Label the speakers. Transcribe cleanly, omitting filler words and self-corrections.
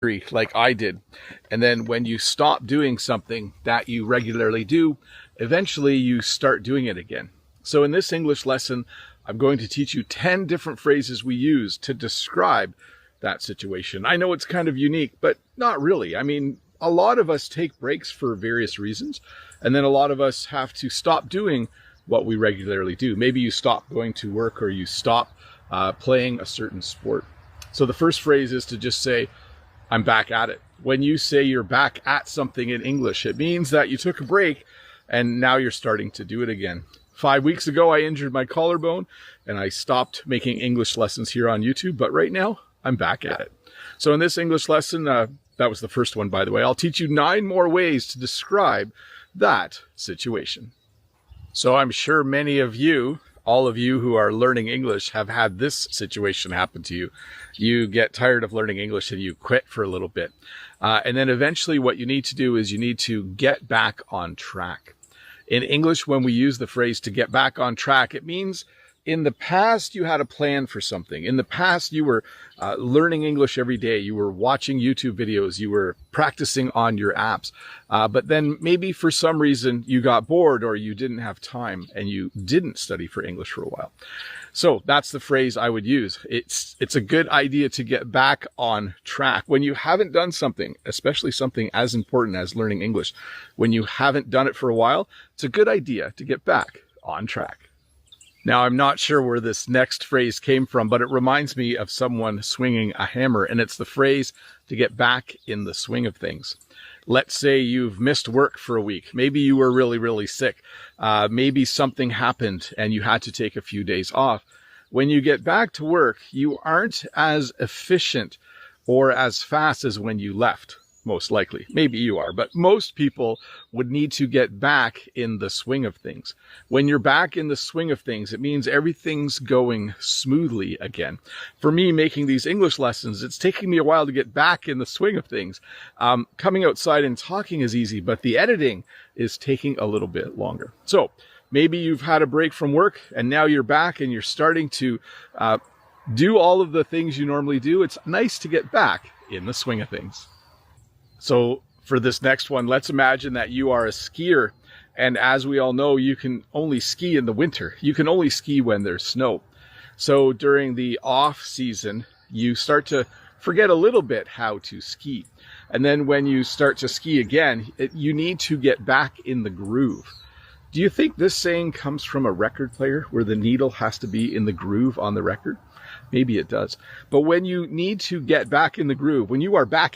Speaker 1: like I did. And then when you stop doing something that you regularly do, eventually you start doing it again. So in this English lesson, I'm going to teach you 10 different phrases we use to describe that situation. I know it's kind of unique, but not really. I mean, a lot of us take breaks for various reasons, and then a lot of us have to stop doing what we regularly do. Maybe you stop going to work, or you stop playing a certain sport. So the first phrase is to just say, I'm back at it. When you say you're back at something in English, it means that you took a break and now you're starting to do it again. 5 weeks ago, I injured my collarbone and I stopped making English lessons here on YouTube, but right now I'm back at it. So in this English lesson, that was the first one, by the way, I'll teach you 9 more ways to describe that situation. So I'm sure many of you, all of you who are learning English, have had this situation happen to you. You get tired of learning English and you quit for a little bit. And then eventually what you need to do is you need to get back on track. In English, when we use the phrase to get back on track, it means in the past you had a plan for something. In the past you were learning English every day. You were watching YouTube videos. You were practicing on your apps. But then maybe for some reason you got bored or you didn't have time and you didn't study for English for a while. So that's the phrase I would use. It's a good idea to get back on track. When you haven't done something, especially something as important as learning English, when you haven't done it for a while, it's a good idea to get back on track. Now, I'm not sure where this next phrase came from, but it reminds me of someone swinging a hammer, and it's the phrase to get back in the swing of things. Let's say you've missed work for a week. Maybe you were really, really sick. Maybe something happened and you had to take a few days off. When you get back to work, you aren't as efficient or as fast as when you left. Most likely. Maybe you are, but most people would need to get back in the swing of things. When you're back in the swing of things, it means everything's going smoothly again. For me, making these English lessons, it's taking me a while to get back in the swing of things. Coming outside and talking is easy, but the editing is taking a little bit longer. So maybe you've had a break from work and now you're back and you're starting to do all of the things you normally do. It's nice to get back in the swing of things. So for this next one, let's imagine that you are a skier. And as we all know, you can only ski in the winter. You can only ski when there's snow. So during the off season, you start to forget a little bit how to ski. And then when you start to ski again, you need to get back in the groove. Do you think this saying comes from a record player where the needle has to be in the groove on the record? Maybe it does. But when you need to get back in the groove, when you are back